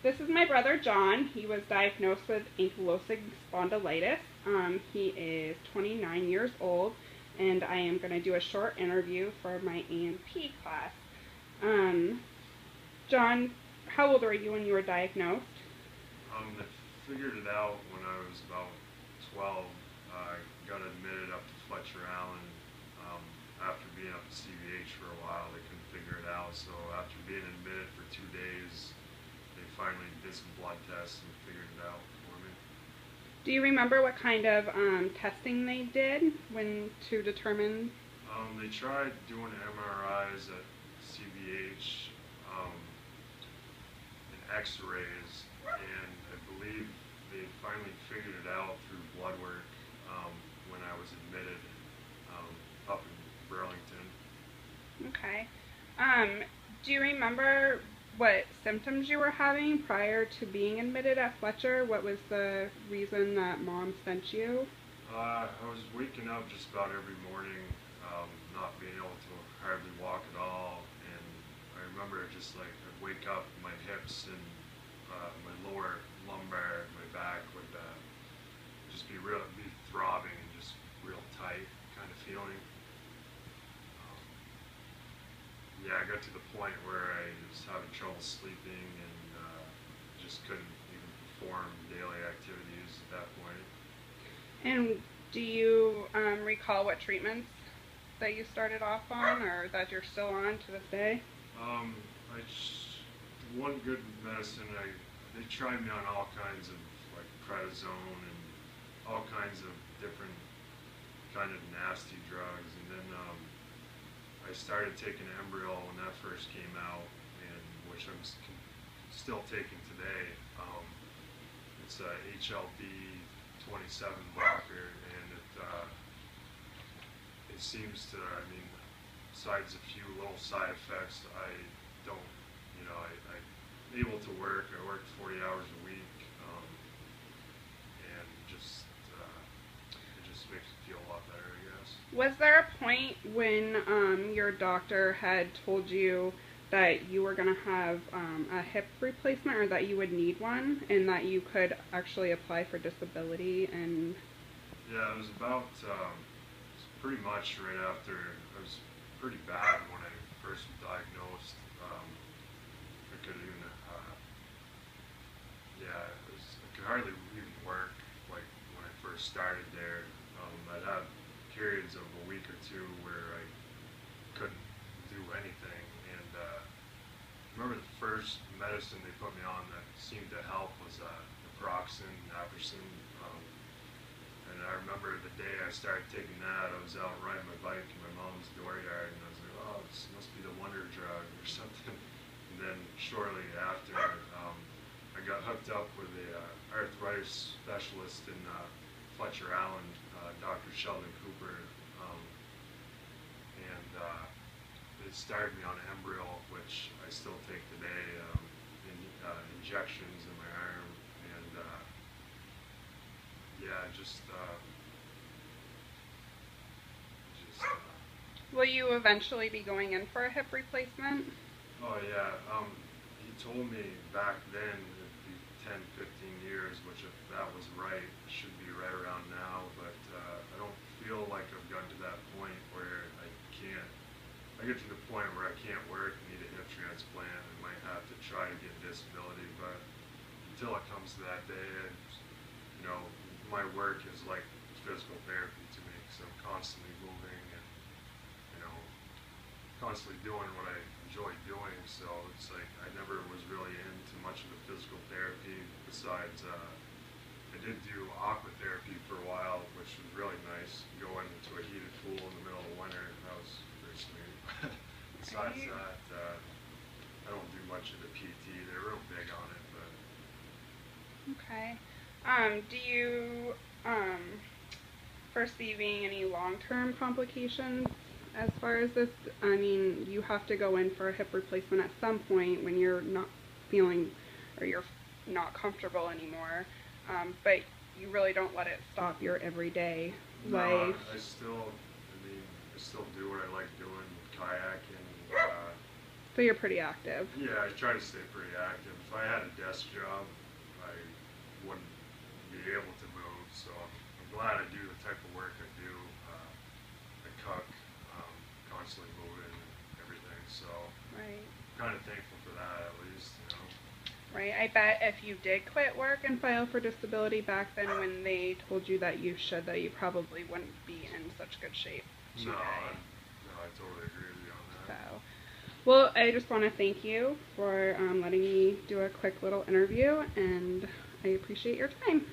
This is my brother John. He was diagnosed with ankylosing spondylitis. He is 29 years old, and I am going to do a short interview for my A&P class. Um, John, how old were you when you were diagnosed? I figured it out when I was about 12. I got admitted up to Fletcher Allen. After being up to CVH for a while, they couldn't figure it out. So after being admitted for 2 days, they finally did some blood tests and figured it out for me. Do you remember what kind of testing they did when to determine? They tried doing MRIs at CVH and X-rays, and I believe they finally figured it out through blood work when I was admitted up in Burlington. Okay. Do you remember what symptoms you were having prior to being admitted at Fletcher? What was the reason that Mom sent you? I was waking up just about every morning, not being able to hardly walk at all, and I remember just like I'd wake up, my hips and my lower lumbar, my back would just be throbbing and just real tight kind of feeling. Yeah, I got to the point where I was having trouble sleeping and just couldn't even perform daily activities at that point. And do you recall what treatments that you started off on or that you're still on to this day? I just, one good medicine, they tried me on all kinds of like prednisone and all kinds of different kind of nasty drugs, and then I started taking Embryo when that first came out, and which I'm still taking today. It's a HLB 27 blocker, and it seems to, I mean, besides a few little side effects, I don't, I'm able to work. I work 40 hours a week, and it just makes me feel a lot better, I guess. Was there a point when your doctor had told you that you were going to have a hip replacement or that you would need one and that you could actually apply for disability? And Yeah, it was about, it's pretty much right after, it was pretty bad when I first was diagnosed. I couldn't even, yeah, I could hardly even work, like, when I first started there. I'd have periods of a week or two where I couldn't do anything, and remember the first medicine they put me on that seemed to help was naproxen, naproxen, and I remember the day I started taking that, I was out riding my bike in my mom's dooryard, and I was like, oh, this must be the wonder drug or something. And then shortly after, I got hooked up with a arthritis specialist in Fletcher Allen, Dr. Sheldon Cooper, and it started me on Embryo, which I still take today, injections in my arm, and yeah, will you eventually be going in for a hip replacement? oh yeah, he told me back then it'd be 10, 15 years, which if that was right, it should be right around now, but I don't feel like I've gotten to that point where I get to the point where I can't work and need a hip transplant. I might have to try to get disability, but until it comes to that day, my work is like physical therapy to me, because I'm constantly moving and, constantly doing what I enjoy doing, so it's like I never was really into much of the physical therapy besides, I did do aqua therapy for a while, which was really nice, going into a heated pool in the middle of winter, and that was pretty sweet. Besides that, I don't do much of the PT. They're real big on it, but Okay. Do you perceiving any long-term complications as far as this? I mean, you have to go in for a hip replacement at some point when you're not feeling or you're not comfortable anymore, but you really don't let it stop your everyday no, life. I still do what I like doing, kayaking, So you're pretty active. Yeah, I try to stay pretty active. If I had a desk job, I wouldn't be able to move. So I'm glad I do the type of work I do. I cook, constantly moving and everything. So Right. kind of thankful for that at least, you know. Right. I bet if you did quit work and file for disability back then when they told you that you should, that you probably wouldn't be in such good shape today. No, I totally agree with you on that. So, well, I just want to thank you for letting me do a quick little interview, and I appreciate your time.